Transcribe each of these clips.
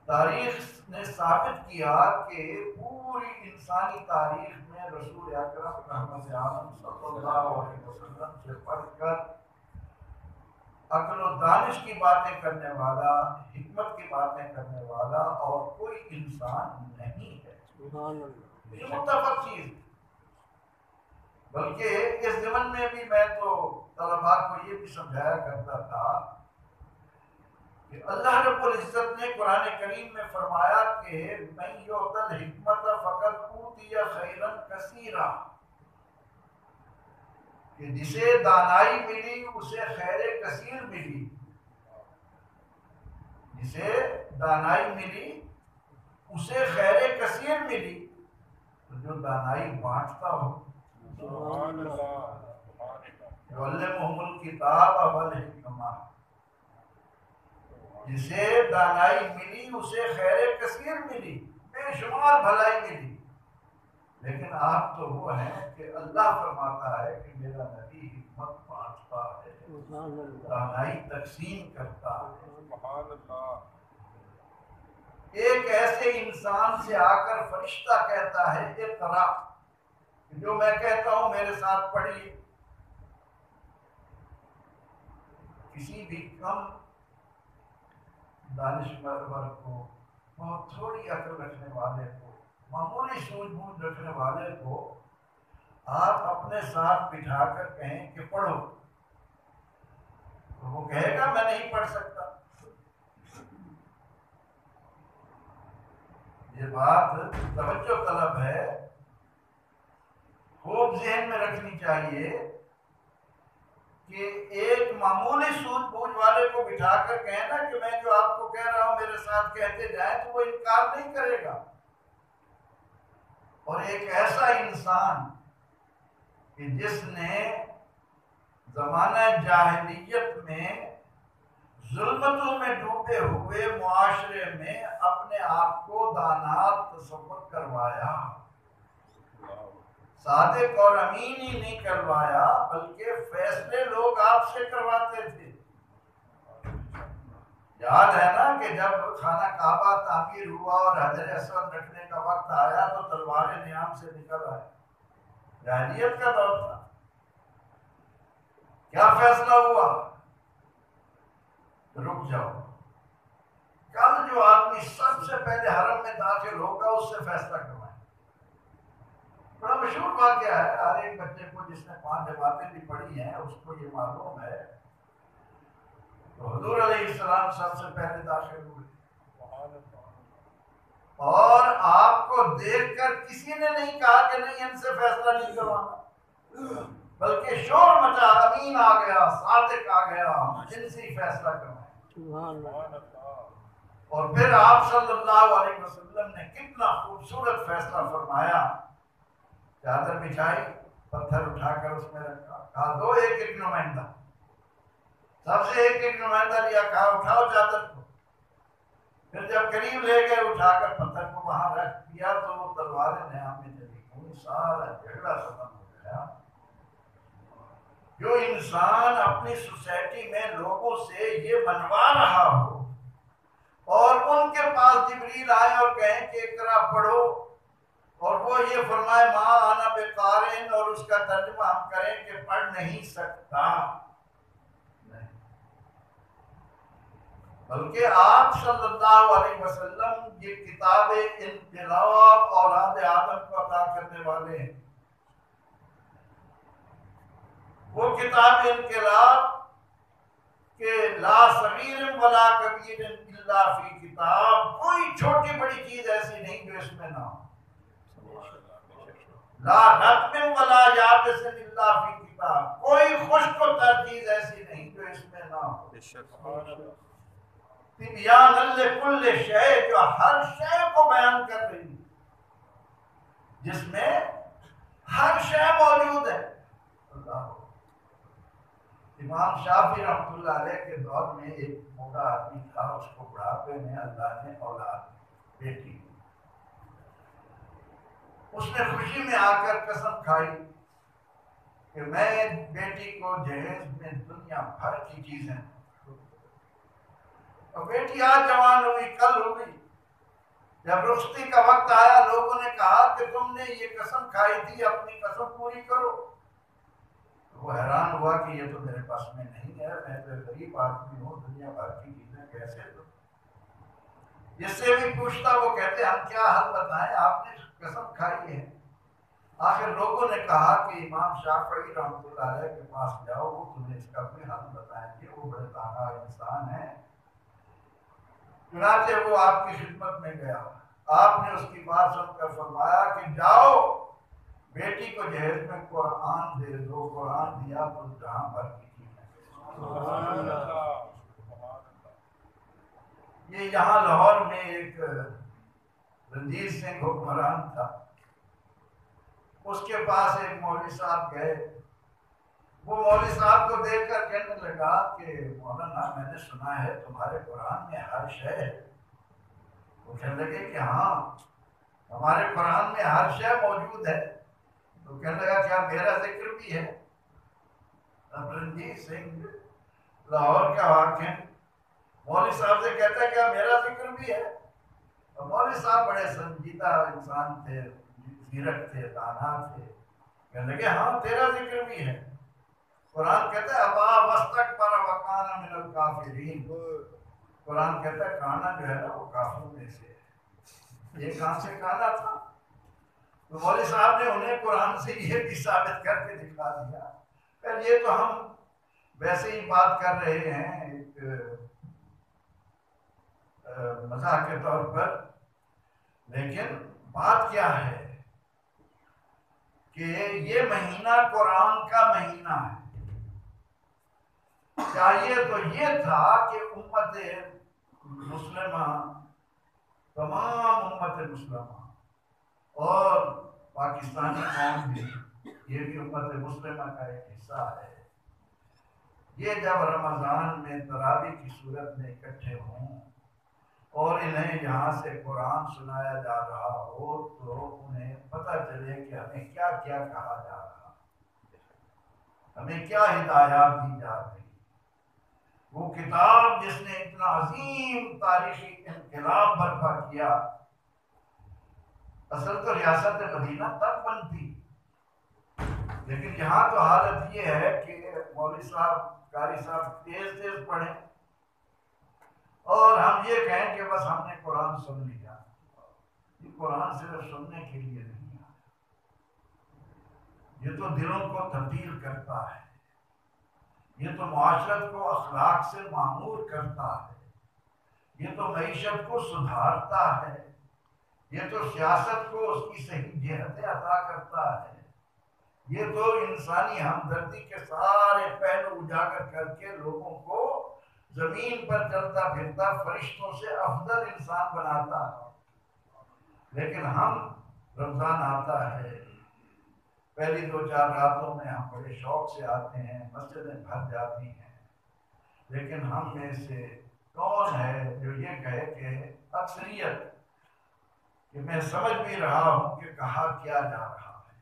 تاریخ نے ثابت کیا کہ پوری انسانی تاریخ میں رسول اکرم رحمت عالم صلی اللہ علیہ وسلم سے پڑھ کر عقل و دانش کی باتیں کرنے والا، حکمت کی باتیں کرنے والا اور کوئی انسان نہیں ہے۔ یہ متفق چیز ہے۔ بلکہ اس ضمن میں بھی میں تو طلباء کو یہ بھی سمجھایا کرتا تھا کہ اللہ رب العزت نے قرآن کریم میں فرمایا کہ من یؤت الحکمت فقد اوتی خیرا کثیرا، کہ جسے دانائی ملی اسے خیر کثیر ملی، جسے دانائی ملی اسے خیر کثیر ملی۔ تو جو دانائی بانٹتا ہو، یعلمہم الکتاب والحکمہ، جسے دانائی ملی اسے خیر کثیر ملی، بے شمار بھلائی ملی۔ لیکن آپ تو وہ ہیں کہ اللہ فرماتا ہے کہ میرا نبی حکمت بانٹتا ہے، دانائی تقسیم کرتا ہے۔ ایک ایسے انسان سے آ کر فرشتہ کہتا ہے اقرا، جو میں کہتا ہوں میرے ساتھ پڑھیے۔ کسی بھی کم دانشور کو، بہت تھوڑی عقل رکھنے والے کو، معمولی سوجھ بوجھ رکھنے والے کو آپ اپنے ساتھ بٹھا کر کہیں کہ پڑھو، تو وہ کہے گا میں نہیں پڑھ سکتا۔ یہ بات توجہ طلب ہے، خوب ذہن میں رکھنی چاہیے کہ ایک معمولی سوجھ بوجھ والے کو بٹھا کر کہیں نا کہ میں جو آپ کو کہہ رہا ہوں میرے ساتھ کہتے جائیں، تو وہ انکار نہیں کرے گا۔ اور ایک ایسا انسان کہ جس نے زمانہ جاہلیت میں ظلمتوں میں ڈوبے ہوئے معاشرے میں اپنے آپ کو دانا تصور کروایا، صادق اور امین ہی نہیں کروایا بلکہ فیصلے لوگ آپ سے کرواتے تھے۔ یاد ہے نا کہ جب خانہ کعبہ تعمیر ہوا اور حجر اسود رکھنے کا وقت آیا تو تلواریں نیام سے نکل آئے، جاہلیت کا دور تھا۔ کیا فیصلہ ہوا؟ رک جاؤ، کل جو آدمی سب سے پہلے حرم میں داخل ہوگا اس سے فیصلہ کروائیں۔ بڑا مشہور واقعہ ہے، ہر ایک بچے کو جس نے 5 جماعتیں بھی پڑھی ہیں اس کو یہ معلوم ہے۔ تو حضور علیہ السلام سب سے پہلے داخل ہوئے اور آپ کو دیکھ کر کسی نے نہیں کہا کہ نہیں ان سے فیصلہ نہیں کروانا، بلکہ شور مچا، امین آ گیا، صادق آ گیا، ان سے ہی فیصلہ کروائیں۔ اور پھر آپ صلی اللہ علیہ وسلم نے کتنا خوبصورت فیصلہ فرمایا۔ چادر بچھائی، پتھر اٹھا کر اس میں رکھا، کہا دو ایک ایک نمائندہ، سب سے ایک ایک نمائندہ لیا، کہا اٹھاؤ چادر کو۔ پھر جب قریب لے گئے اٹھا کر پتھر کو وہاں رکھ دیا تو وہ تلواریں نیام میں چلی گئیں، سارا جھگڑا ختم ہو گیا۔ جو انسان اپنی سوسائٹی میں لوگوں سے یہ منوا رہا ہو اور ان کے پاس جبریل آئے اور کہیں کہ اقرا پڑھو، اور وہ یہ فرمائے ماں انا بقارئ، اور اس کا ترجمہ ہم کریں کہ پڑھ نہیں سکتا، نہیں، بلکہ آپ صلی اللہ علیہ وسلم یہ کتاب انقلاب اولاد آدم کو عطا کرنے والے ہیں۔ وہ کتاب انقلاب کہ لا صغیر ولا کبیر الا فی کتاب، کوئی چھوٹی بڑی چیز ایسی نہیں جو اس میں نہ ہو، لا رطب ولا یابس الا فی کتاب، کوئی خشک و تر چیز ایسی نہیں جو اس میں نہ ہو، تبیانا لکل شیء، جو ہر شے کو بیان کر رہی ہے، جس میں ہر شے موجود ہے۔ اللہ، امام شافعی رحمۃ اللہ علیہ کے دور میں ایک موٹا آدمی تھا، اس کو بڑھاپے میں اللہ نے اولاد بیٹی دی۔ اس نے خوشی میں آ کر قسم کھائی کہ میں بیٹی کو جہیز میں دنیا بھر کی چیزیں، اور بیٹی آج جوان ہوئی، کل ہوئی، جب رخصتی کا وقت آیا لوگوں نے کہا کہ تم نے یہ قسم کھائی تھی اپنی قسم پوری کرو. وہ حیران ہوا کہ یہ تو میرے پاس میں نہیں ہے، میں تو غریب آدمی ہوں، دنیا بھر کی چیزیں کیسے دوں. جس سے بھی پوچھتا وہ کہتے ہم کیا حل بتائیں، آپ نے قسم کھائی ہے. آخر لوگوں نے کہا کہ امام شافعی رحمۃ اللہ علیہ کے پاس جاؤ، وہ تمہیں اس کا کوئی حل بتائیں گے، وہ بڑے دانا انسان ہیں. چنانچہ وہ آپ کی خدمت میں گیا. آپ نے اس کی بات سن کر فرمایا کہ جاؤ بیٹی کو جہیز میں قرآن دے دو. قرآن دیا تو جہاں بھر کی چیزیں. یہ یہاں لاہور میں ایک رنجیت سنگھ حکمران تھا، اس کے پاس ایک مولوی صاحب گئے. وہ مولوی صاحب کو دیکھ کر کہنے لگا کہ مولانا میں نے سنا ہے تمہارے قرآن میں ہر شے ہے. وہ کہنے لگے کہ ہاں ہمارے قرآن میں ہر شے موجود ہے. تو کہنے لگا کیا میرا ذکر بھی ہے؟ اب رنجیت سنگھ لاہور کا حاکم مولوی صاحب سے کہتا ہے کیا میرا ذکر بھی ہے؟ اور مولوی صاحب بڑے سنجیدہ انسان تھے، زیرک تھے، دانا تھے. کہنے لگے ہاں تیرا ذکر بھی ہے. قرآن کہتا ہے ابا واستکبر وکان من الکافرین. قرآن کہتا ہے کانا جو ہے نا وہ کافروں میں سے ہے. یہ کہاں سے کانا تھا؟ تو مولوی صاحب نے انہیں قرآن سے یہ بھی ثابت کر کے دکھا دیا. پھر یہ تو ہم ویسے ہی بات کر رہے ہیں ایک مزاح کے طور پر، لیکن بات کیا ہے کہ یہ مہینہ قرآن کا مہینہ ہے. چاہیے تو یہ تھا کہ امت مسلمہ، تمام امت مسلمہ اور پاکستانی قوم بھی، یہ بھی امت مسلمہ کا ایک حصہ ہے، یہ جب رمضان میں تراویح کی صورت میں اکٹھے ہوں اور انہیں یہاں سے قرآن سنایا جا رہا ہو تو انہیں پتہ چلے کہ ہمیں کیا کیا کہا جا رہا، ہمیں کیا ہدایات دی جا رہی. وہ کتاب جس نے اتنا عظیم تاریخی انقلاب برپا کیا، اصل تو ریاست مدینہ تک بنتی، لیکن یہاں تو حالت یہ ہے کہ مولوی صاحب قاری صاحب تیز تیز پڑھیں اور ہم یہ کہیں کہ بس ہم نے قرآن سن لیا. یہ قرآن صرف سننے کے لیے نہیں ہے، یہ تو دلوں کو تبدیل کرتا ہے، یہ تو معاشرت کو اخلاق سے معمور کرتا ہے، یہ تو معیشت کو سدھارتا ہے، یہ تو سیاست کو اس کی صحیح جہتیں عطا کرتا ہے، یہ تو انسانی ہمدردی کے سارے پہلو اجاگر کر کے لوگوں کو زمین پر چلتا پھرتا فرشتوں سے افضل انسان بناتا ہے. لیکن ہم رمضان آتا ہے، پہلی 2-4 راتوں میں ہم بڑے شوق سے آتے ہیں، مسجدیں بھر جاتی ہیں، لیکن ہم میں سے کون ہے جو یہ کہے کہ اکثریت کہ میں سمجھ بھی رہا ہوں کہ کہا کیا جا رہا ہے.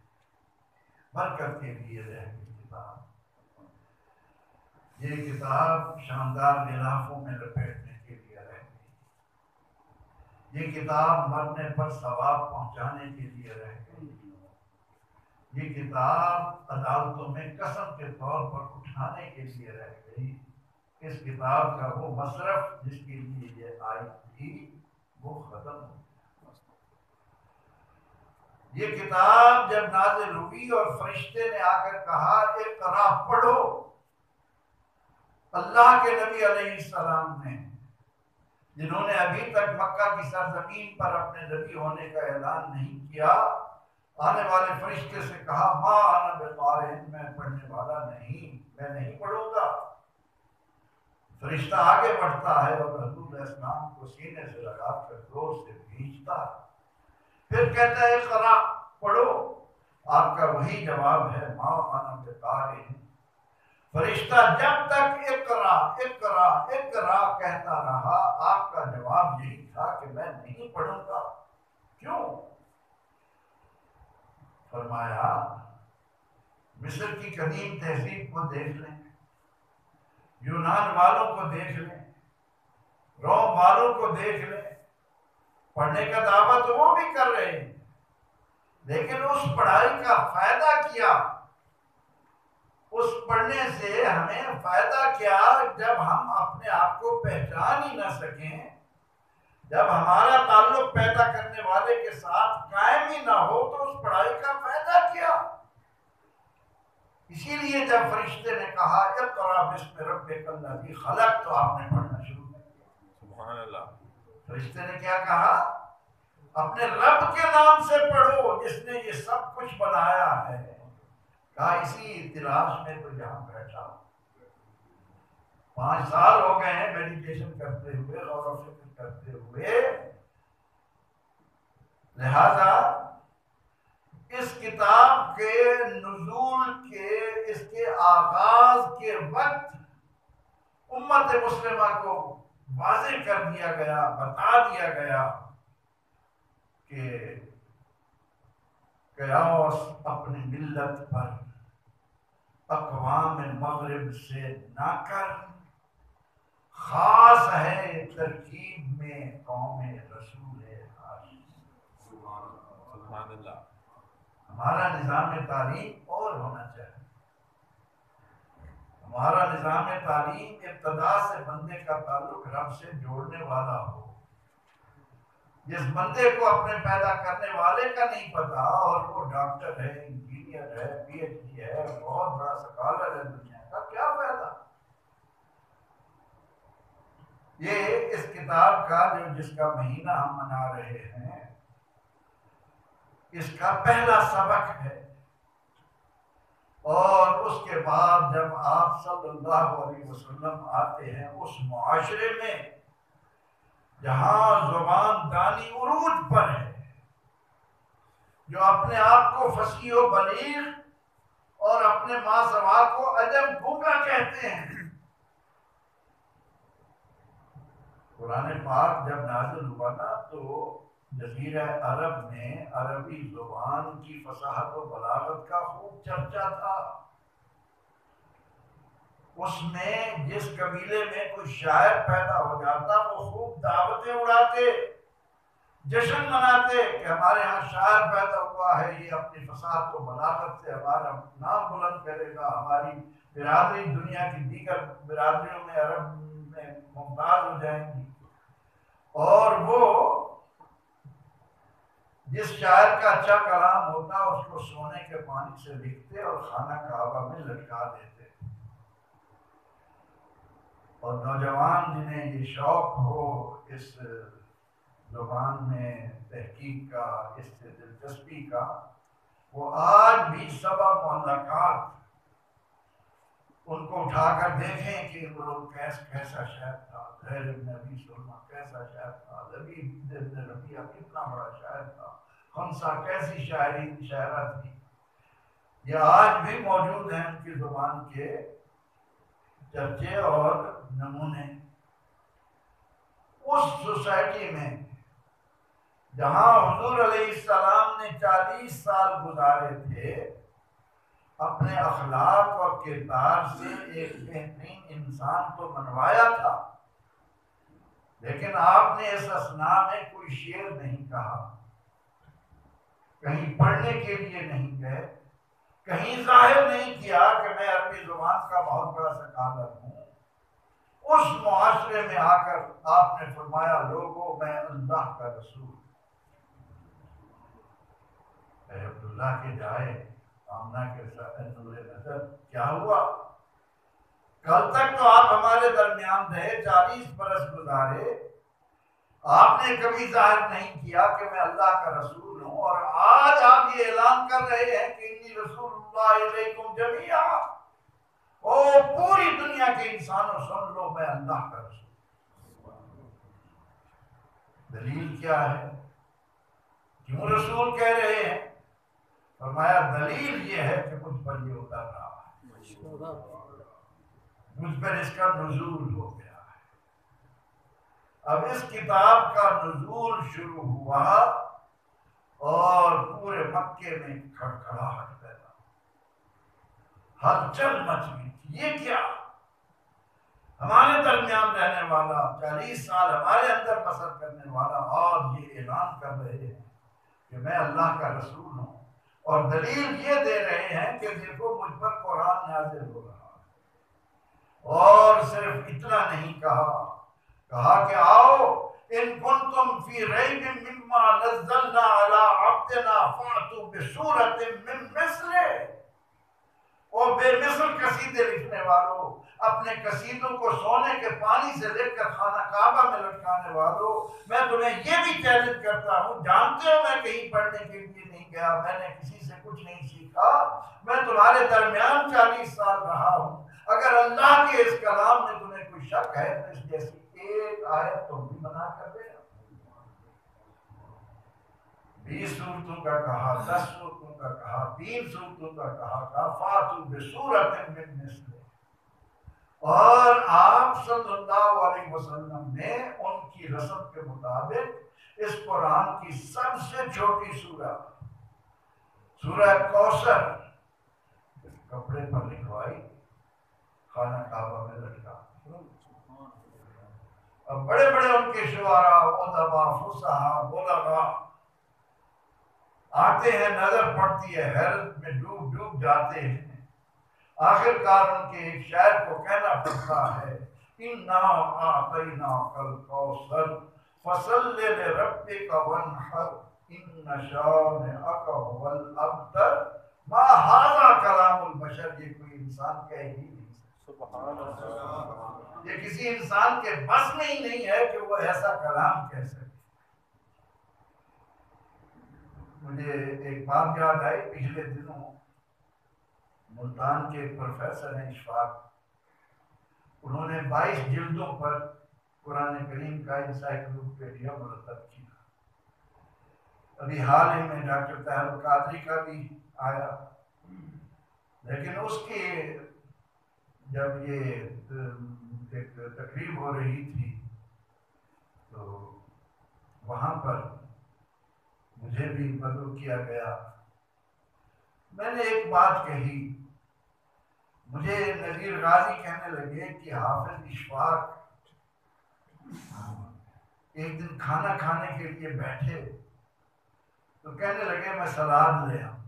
برکت کے لیے رہ گئی کتاب. یہ کتاب شاندار غلافوں میں لپیٹنے کے لیے رہ گئی. یہ کتاب مرنے پر ثواب پہنچانے کے لیے رہ گئی. یہ کتاب عدالتوں میں قسم کے طور پر اٹھانے کے لیے رہ گئی. اس کتاب کا وہ مصرف جس کے لیے یہ آئی تھی وہ ختم ہو گیا. یہ کتاب جب نازل ہوئی اور فرشتے نے آ کر کہا اقرا پڑھو، اللہ کے نبی علیہ السلام نے، جنہوں نے ابھی تک مکہ کی سرزمین پر اپنے نبی ہونے کا اعلان نہیں کیا، آنے والے فرشتے سے کہا ما انا بقارئ، میں پڑھنے والا نہیں، میں نہیں پڑھوں گا. فرشتہ آگے بڑھتا ہے اور حضور علیہ السلام کو سینے سے لگا کر زور سے کھینچتا ہے، پھر کہتا ہے اقرا پڑھو. آپ کا وہی جواب ہے ما انا بقارئ. فرشتہ جب تک اقرا اقرا اقرا کہتا رہا، آپ کا جواب یہی تھا کہ میں نہیں پڑھوں گا. کیوں؟ فرمایا مصر کی قدیم تہذیب کو دیکھ لیں، یونان والوں کو دیکھ لیں، روم والوں کو دیکھ لیں. پڑھنے کا دعویٰ تو وہ بھی کر رہے ہیں، لیکن اس پڑھائی کا فائدہ کیا؟ اس پڑھنے سے ہمیں فائدہ کیا جب ہم اپنے آپ کو پہچان ہی نہ سکیں، جب ہمارا تعلق پیدا کرنے والے کے ساتھ قائم ہی نہ ہو تو اس پڑھائی کا فائدہ کیا؟ اسی لیے جب فرشتے نے کہا اقرأ باسم ربک الذی خلق تو آپ نے پڑھنا شروع کر دیا۔ سبحان اللہ۔ فرشتے نے کیا کہا؟ اپنے رب کے نام سے پڑھو جس نے یہ سب کچھ بنایا ہے۔ کہا اسی تلاش میں تو یہاں بیٹھا ہوں، 5 سال ہو گئے ہیں میڈیٹیشن کرتے ہوئے، غور و فکر کرتے ہوئے، لہذا اس کتاب کے نزول کے، اس کے آغاز کے وقت امت مسلمہ کو واضح کر دیا گیا، بتا دیا گیا کہ قیاس اپنی ملت پر اقوام مغرب سے نہ کر، خاص ہے ترکیب میں قوم رسول ہاشم۔ سبحان اللہ۔ ہمارا نظام تعلیم اور ہونا چاہیے، ہمارا نظام تعلیم ابتدا سے بندے کا تعلق رب سے جوڑنے والا ہو۔ جس بندے کو اپنے پیدا کرنے والے کا نہیں پتا اور وہ ڈاکٹر ہے، انجینئر ہے، پی ایچ ڈی ہے، بہت بڑا سکالر ہے دنیا کا، کیا فائدہ؟ یہ اس کتاب کا جس کا مہینہ ہم منا رہے ہیں، اس کا پہلا سبق ہے، اور اس کے بعد جب آپ صلی اللہ علیہ وسلم آتے ہیں اس معاشرے میں جہاں زبان دانی عروج پر ہے، جو اپنے آپ کو فصیح و بلیغ اور اپنے ماں سوا کو عجم گونگا کہتے ہیں۔ قرآن پاک جب نازل ہوا نا تو جزیرہ عرب میں عربی زبان کی فصاحت و بلاغت کا خوب چرچا تھا۔ اس میں جس قبیلے میں کوئی شاعر پیدا ہو جاتا وہ خوب دعوتیں اڑاتے، جشن مناتے کہ ہمارے ہاں شاعر پیدا ہوا ہے، یہ اپنی فصاحت و بلاغت سے ہمارا نام بلند کرے گا، ہماری برادری دنیا کی دیگر برادریوں میں عرب میں ممتاز ہو جائیں گی۔ اور وہ جس شاعر کا اچھا کلام ہوتا اس کو سونے کے پانی سے لکھتے اور خانہ کعبہ میں لٹکا دیتے۔ اور نوجوان جنہیں یہ شوق ہو اس زبان میں تحقیق کا، اس سے دلچسپی کا، وہ آج بھی سبا معلقات ان کو اٹھا کر دیکھیں کہ وہ کیسا شاعر تھا، زہیر بن ابی سلمہ کیسا شاعر تھا، لبیب بن ربیعہ کتنا بڑا شاعر تھا، خمسہ کیسی شاعرہ تھی۔ یہ آج بھی موجود ہیں ان کی زبان کے چرچے اور نمونے۔ اس سوسائٹی میں جہاں حضور علیہ السلام نے 40 سال گزارے تھے، اپنے اخلاق اور کردار سے ایک بہترین انسان تو بنوایا تھا، لیکن آپ نے اس اثناء میں کوئی شعر نہیں کہا، کہیں پڑھنے کے لیے نہیں گئے، کہیں ظاہر نہیں کیا کہ میں عربی زبان کا بہت بڑا سکالر ہوں۔ اس معاشرے میں آ کر آپ نے فرمایا لوگوں میں اللہ کا رسول۔ اے عبداللہ کے جائے آمنہ کے ساتھ نور نظر کیا ہوا؟ کل تک تو آپ ہمارے درمیان رہے، 40 برس گزارے، آپ نے کبھی ظاہر نہیں کیا کہ میں اللہ کا رسول ہوں، اور آج آپ یہ اعلان کر رہے ہیں کہ انی رسول اللہ علیکم جمیعا، او پوری دنیا کے انسانوں سن لو میں اللہ کا رسول۔ دلیل کیا ہے؟ کیوں رسول کہہ رہے ہیں؟ فرمایا دلیل یہ ہے کہ مجھ پر یہ اتر رہا ہے، مجھ پر اس کا نزول ہو گیا ہے۔ اب اس کتاب کا نزول شروع ہوا اور پورے مکے میں کھڑکھڑاہٹ پیدا، ہلچل مچ گئی تھی۔ یہ کیا؟ ہمارے درمیان رہنے والا، 40 سال ہمارے اندر بسر کرنے والا، اور یہ اعلان کر رہے ہیں کہ میں اللہ کا رسول ہوں، اور دلیل یہ دے رہے ہیں کہ دیکھو مجھ پر قرآن نازل ہو رہا ہے۔ اور صرف اتنا نہیں کہا کہ آؤ ان کنتم فی ریب مما نزلنا علی عبدنا فأتوا بسورۃ من مثلہ۔ اور بے مثل قصیدے لکھنے والوں، اپنے قصیدوں کو سونے کے پانی سے لے کر خانہ کعبہ میں لٹکانے والوں، میں تمہیں یہ بھی چیلنج کرتا ہوں، جانتے ہو میں کہیں پڑھنے کے لیے نہیں گیا، میں نے کسی سے کچھ نہیں سیکھا، میں تمہارے درمیان 40 سال رہا ہوں، اگر اللہ کے اس کلام میں تمہیں کوئی شک ہے تو اس جیسی ایک آیت تم بھی بنا کر دے۔ 20 صورتوں کا کہا، 10 صورتوں کا کہا، 3 صورتوں کا کہا، فاتوا بسورۃ من مثلہ۔ اور آپ صلی اللہ علیہ وسلم نے ان کی رسم کے مطابق اس قرآن کی سب سے چھوٹی سورہ کوثر کپڑے پر لکھوائی، خانہ کعبہ میں لٹکا۔ اب بڑے بڑے ان کے شعراء، ادباء، فصحاء، بلغاء آتے ہیں، نظر پڑتی ہے، حیرت میں ڈوب جاتے ہیں۔ آخر کار ان کے ایک شاعر کو کہنا پڑتا ہے، اِنَّا أَعْطَيْنَاكَ الْكَوْثَرَ فَصَلِّ لِرَبِّكَ وَانْحَرْ إِنَّ شَانِئَكَ هُوَ الْأَبْتَرُ۔ ما هذا کلام البشر، یہ کوئی انسان کہہ ہی نہیں سکتا۔ سبحان اللہ۔ یہ کسی انسان کے بس میں ہی نہیں ہے کہ وہ ایسا کلام کہہ سکے۔ مجھے ایک بات یاد آئی، پچھلے دنوں ملتان کے ایک پروفیسر ہیں اشفاق، انہوں نے 22 جلدوں پر قرآن کریم کا انسائکلوپیڈیا مرتب کیا۔ ابھی حال ہی میں ڈاکٹر طاہر القادری کا بھی آیا، لیکن اس کی جب یہ ایک تقریب ہو رہی تھی تو وہاں پر مجھے بھی مدعو کیا گیا۔ میں نے ایک بات کہی، مجھے نذیر غازی کہنے لگے کہ حافظ اشفاق ایک دن کھانا کھانے کے لیے بیٹھے تو کہنے لگے میں سلاد لے آؤں،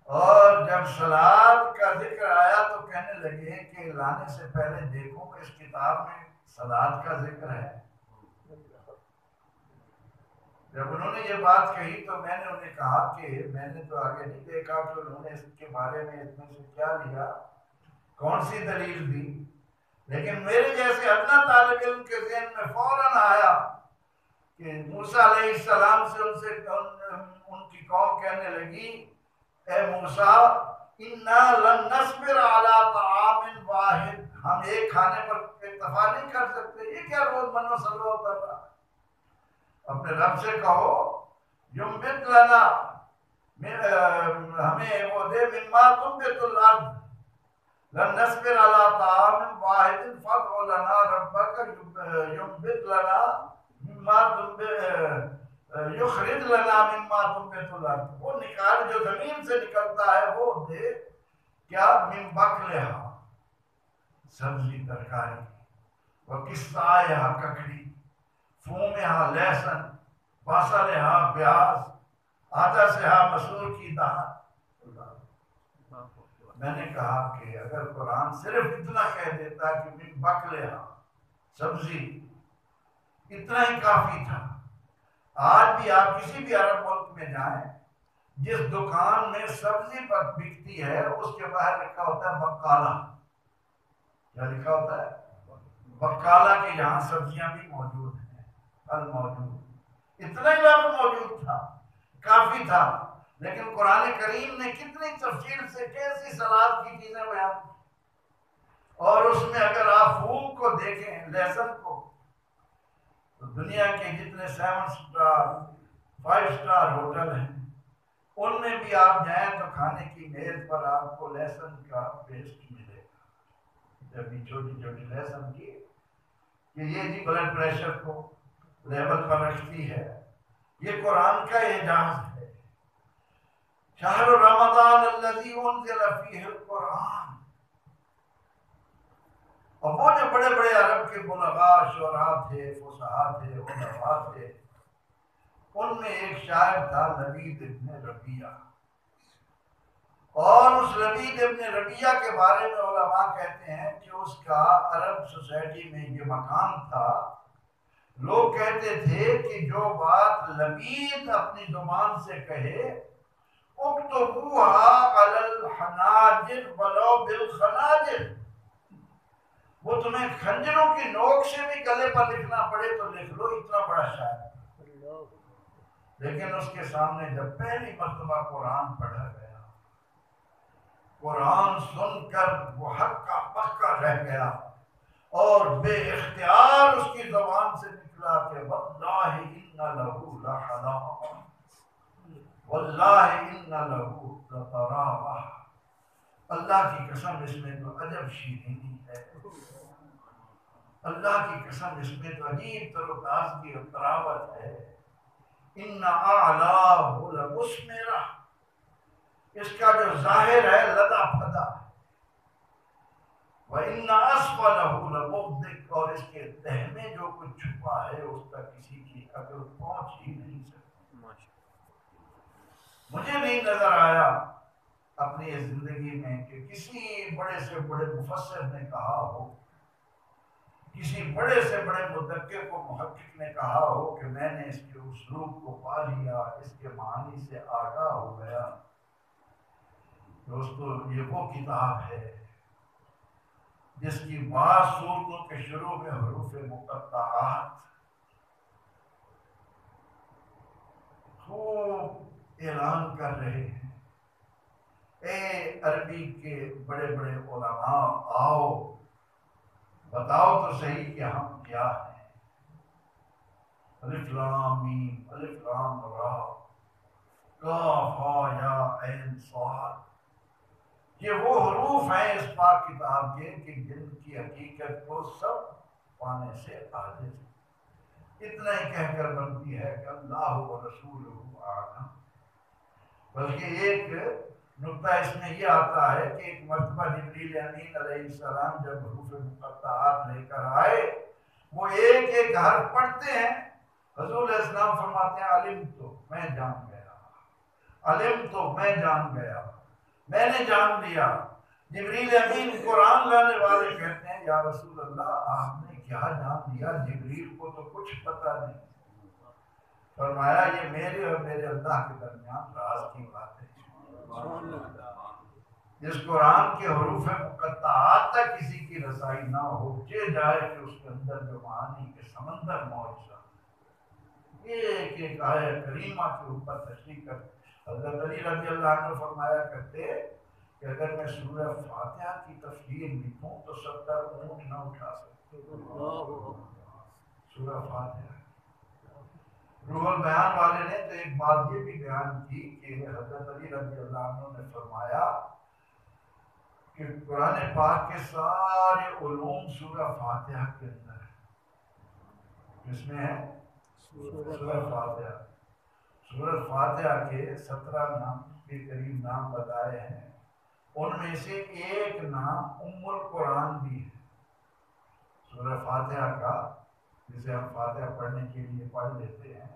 اور جب سلاد کا ذکر آیا تو کہنے لگے کہ لانے سے پہلے دیکھو اس کتاب میں سلاد کا ذکر ہے۔ جب انہوں نے یہ بات کہی تو میں نے انہیں کہا کہ میں نے تو آگے نہیں دیکھا کہ انہوں نے اس کے بارے میں اتنے سے کیا لیا، کون سی دلیل دی، لیکن میرے جیسے ادنا طالب علم کے ذہن میں فوراً آیا کہ موسیٰ علیہ السلام سے ان کی قوم کہنے لگی، اے موسیٰ اِنَّا لَن نَصْبِرَ عَلَىٰ طَعَامٍ وَاحِدٍ، ہم ایک کھانے پر اکتفا نہیں کر سکتے، یہ کیا روز من و سلوہ کر رہا۔ اپنے رب سے کہو یمبت لنا، ہمیں وہ دے، مما تنبت الارض، لن نصبر علی طعام واحد فادع لنا ربک یمبت لنا مما یخرج لنا مما تنبت الارض، وہ نکال جو زمین سے نکلتا ہے وہ دے، کیا من بقلہا، سبزی ترکاری، وقصائہا ککڑی، فومہا لہسن، بصلہا پیاز، عدسہا مسور کی دال۔ میں نے کہا کہ اگر قرآن صرف اتنا کہہ دیتا کہ من بقلہا، سبزی، اتنا ہی کافی تھا۔ آج بھی آپ کسی بھی عرب ملک میں جائیں، جس دکان میں سبزی پر بکتی ہے اس کے باہر لکھا ہوتا ہے بقالہ۔ کیا لکھا ہوتا ہے؟ بقالہ کے یہاں سبزیاں بھی موجود ہیں، پھل موجود، اتنا ہی لفظ موجود تھا، کافی تھا۔ لیکن قرآن کریم نے کتنی تفصیل سے کیسی سلاد کی چیزیں بیان کی، اور اس میں اگر آپ پھول کو دیکھیں، لہسن کو، تو دنیا کے جتنے 7 سٹار 5 سٹار ہوٹل ہیں ان میں بھی آپ جائیں تو کھانے کی میز پر آپ کو لہسن کا پیسٹ ملے گا، جب بھی چھوٹی چھوٹی لہسن کی، کہ یہ جی بلڈ پریشر کو لیول پر رکھتی ہے۔ یہ قرآن کا اعجاز ہے۔ شہر رمضان الذی انزل فیہ القرآن، اور وہ جو بڑے بڑے عرب کے بلغاء، شعراء تھے، فصحاء تھے، علماء تھے، ان میں ایک شاعر تھا لبید ابن ربیعہ، اور اس لبید ابن ربیعہ کے بارے میں علماء کہتے ہیں کہ اس کا عرب سوسائٹی میں یہ مقام تھا، لوگ کہتے تھے کہ جو بات لبید اپنی زبان سے کہے اکتبوها علی الحناجر ولو بالخناجر، وہ تمہیں خنجروں کی نوک سے بھی گلے پر لکھنا پڑے تو لکھ لو، اتنا بڑا شاعر۔ لیکن اس کے سامنے جب پہلی مرتبہ قرآن پڑھا گیا، قرآن سن کر وہ ہکا پکا رہ گیا، اور بے اختیار اس کی زبان سے نکلا کہ واللہ ان لہو لحلاوہ، واللہ ان لہو لطراوہ، اللہ کی قسم اس میں تو عجب شیرینی ہے، اللہ کی قسم اس میں تو عجیب تر و تازگی اور طراوت ہے، ان اعلاہ لمثمرہ، اس کا جو ظاہر ہے لدا پھدا ہے، وَإِنَّ أَسْفَلَهُ لَمُغْدِقٌ، اور اس کے تہ میں جو کچھ چھپا ہے اس کا کسی کی عقل پہنچ ہی نہیں سکتی۔ مجھے نہیں نظر آیا اپنی اس زندگی میں کہ کسی بڑے سے بڑے مفسر نے کہا ہو، کسی بڑے سے بڑے مدقق و محقق نے کہا ہو کہ میں نے اس کے اسلوب کو پا لیا، اس کے معنی سے آگاہ ہو گیا۔ دوستو، یہ وہ کتاب ہے جس کی بعض صورتوں کے شروع میں حروف مقطعات خوب اعلان کر رہے ہیں، اے عربی کے بڑے بڑے علماء، آؤ بتاؤ تو صحیح کہ ہم کیا ہیں۔ الف لام میم، الف لام را، کاف ہا یا عین صاد، یہ وہ حروف ہیں اس پاک کتاب کے کہ جن کی حقیقت کو سب پانے سے عاجز ہیں۔ اتنا ہی کہہ کر بنتی ہے کہ اللہ و رسولہ اعلم۔ بلکہ ایک نکتہ اس میں یہ آتا ہے کہ ایک مرتبہ جبریل امین علیہ السلام جب حروف مقطعات لے کر آئے، وہ ایک ایک حرف پڑھتے ہیں، حضور علیہ السلام فرماتے ہیں علم تو میں جان گیا، علم تو میں جان گیا، میں نے جان لیا۔ جبریل امین قرآن لانے والے کہتے ہیں یا رسول اللہ آپ نے کیا جان لیا، جبریل کو تو کچھ پتہ نہیں۔ فرمایا یہ میرے اور میرے اللہ کے درمیان راز کی بات ہے۔ جس قرآن کے حروف مقطعات تک کسی کی رسائی نہ ہو، چہ جائے کہ اس کے اندر جو معانی کے سمندر موجود، ایک ایک آیت کریمہ کے اوپر تشریح کر حضرت علی رضی اللہ عنہ فرمایا کرتے کہ اگر میں سورہ فاتحہ کی تفسیر لکھوں تو 70 اونٹ نہ اٹھا سکتے۔ سورہ فاتحہ روح البیان والے نے تو ایک بات یہ بھی بیان کی کہ حضرت علی رضی اللہ عنہ نے فرمایا کہ قرآن پاک کے سارے علوم سورہ فاتحہ کے اندر ہے۔ اس میں ہے سورہ فاتحہ، سورہ فاتحہ کے 17 نام کے قریب نام بتائے ہیں، ان میں سے ایک نام ام القرآن بھی ہے۔ سورہ فاتحہ کا جسے ہم فاتحہ پڑھنے کے لیے پڑھ لیتے ہیں،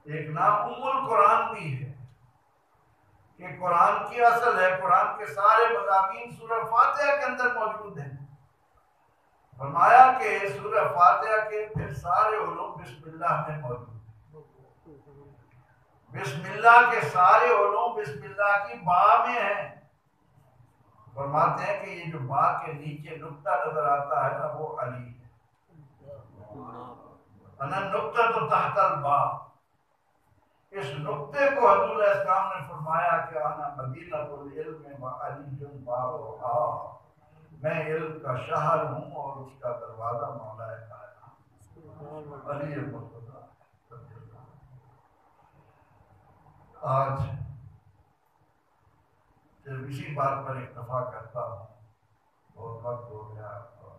ایک نام ام القرآن بھی ہے کہ قرآن کی اصل ہے، قرآن کے سارے مضامین سورہ فاتحہ کے اندر موجود ہیں۔ فرمایا کہ سورہ فاتحہ کے پھر سارے علوم بسم اللہ میں موجود ہیں، بسم اللہ کے سارے علوم بسم اللہ کی با میں ہیں۔ فرماتے ہیں کہ یہ جو با کے نیچے نقطہ نظر آتا ہے نا وہ علی ہے، انا نقطہ تو تحت البا، اس نقطے کو حضور علیہ السلام نے فرمایا کہ انا مدینہ العلم و علی بابھا، میں علم کا شہر ہوں اور اس کا دروازہ مولا کائنات علی مرتضیٰ۔ آج صرف اسی بات پر اکتفا کرتا ہوں، بہت وقت ہو گیا اور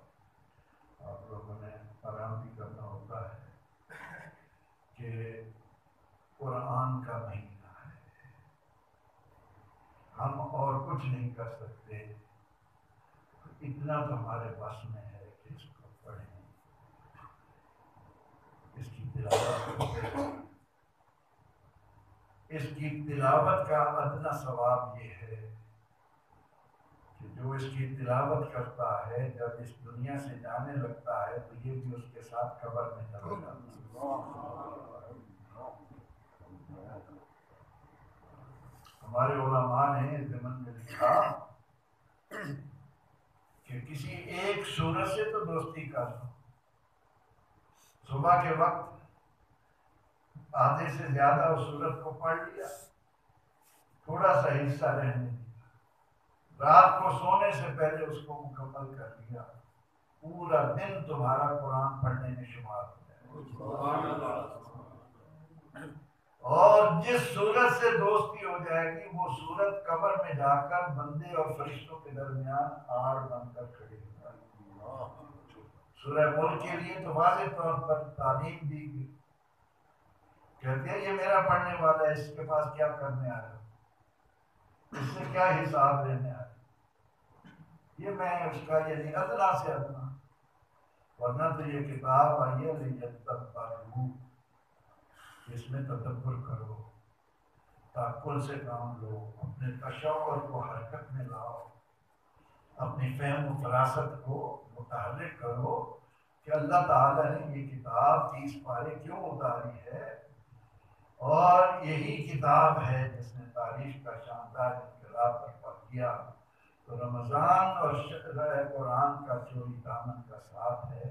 آپ لوگوں نے آرام بھی کرنا ہوتا ہے، کہ قرآن کا مہینہ ہے، ہم اور کچھ نہیں کر سکتے، اتنا تو ہمارے پاس میں ہے کہ اس کو پڑھیں، اس کی تلاوت کریں۔ اس کی تلاوت کا ادنا ثواب یہ ہے کہ جو اس کی تلاوت کرتا ہے جب اس دنیا سے جانے لگتا ہے تو یہ بھی اس کے ساتھ قبر میں چلا جاتا ہے۔ ہمارے علماء نے ضمن میں لکھا کہ کسی ایک سورت سے تو دوستی کر لو، صبح کے وقت آدھے سے زیادہ اس سورت کو پڑھ لیا، تھوڑا سا حصہ رہنے دیا، رات کو سونے سے پہلے اس کو مکمل کر لیا، پورا دن تمہارا قرآن پڑھنے میں شمار ہو جائے۔ اور جس سورت سے دوستی ہو جائے گی وہ سورت قبر میں جا کر بندے اور فرشتوں کے درمیان آڑ بن کر کھڑی ہو جائے گی۔ سورہ ملک کے لیے تو واضح طور پر تعلیم دی گئی، کہتے ہیں یہ میرا پڑھنے والا ہے، اس کے پاس کیا کرنے آیا، اس سے کیا حساب لینے آیا، یہ میں اس کا یعنی ادنا سے ادنا، ورنہ تو یہ کتاب آئی ہے لیتدبروا، اس میں تدبر کرو، تعقل سے کام لو، اپنے تشعر کو حرکت میں لاؤ، اپنی فہم و فراست کو متحرک کرو کہ اللہ تعالیٰ نے یہ کتاب 30 پارے کیوں اتاری ہے، اور یہی کتاب ہے جس نے تاریخ کا شاندار انقلاب برپا کیا۔ تو رمضان اور شہر قرآن کا چوری دامن کا ساتھ ہے۔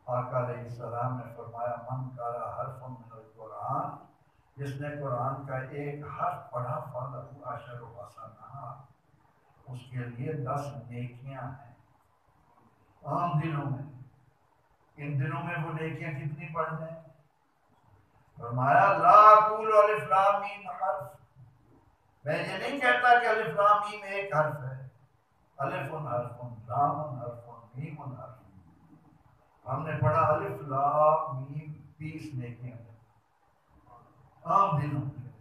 آقا علیہ السلام نے فرمایا من قرأ حرف من القرآن، جس نے قرآن کا ایک حرف پڑھا فلہ عشر حسنات، اس کے لیے 10 نیکیاں ہیں۔ عام دنوں میں، ان دنوں میں وہ نیکیاں کتنی پڑھنے ہیں؟ فرمایا لا اقول الف لام میم حرف، میں یہ نہیں کہتا کہ الف لام میم ایک حرف ہے، الف حرف لام حرف میم حرف، ہم نے پڑھا الف لام میم 30 نیکیاں عام دنوں میں۔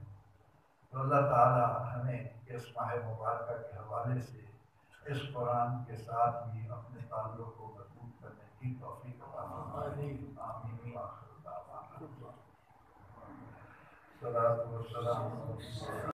تو اللہ تعالیٰ ہمیں اس ماہ مبارکہ کے حوالے سے اس قرآن کے ساتھ بھی اپنے تعلق کو مضبوط کرنے کی توفیق عطا فرمائے۔ آمین۔ آخر دعوانا الصلاۃ والسلام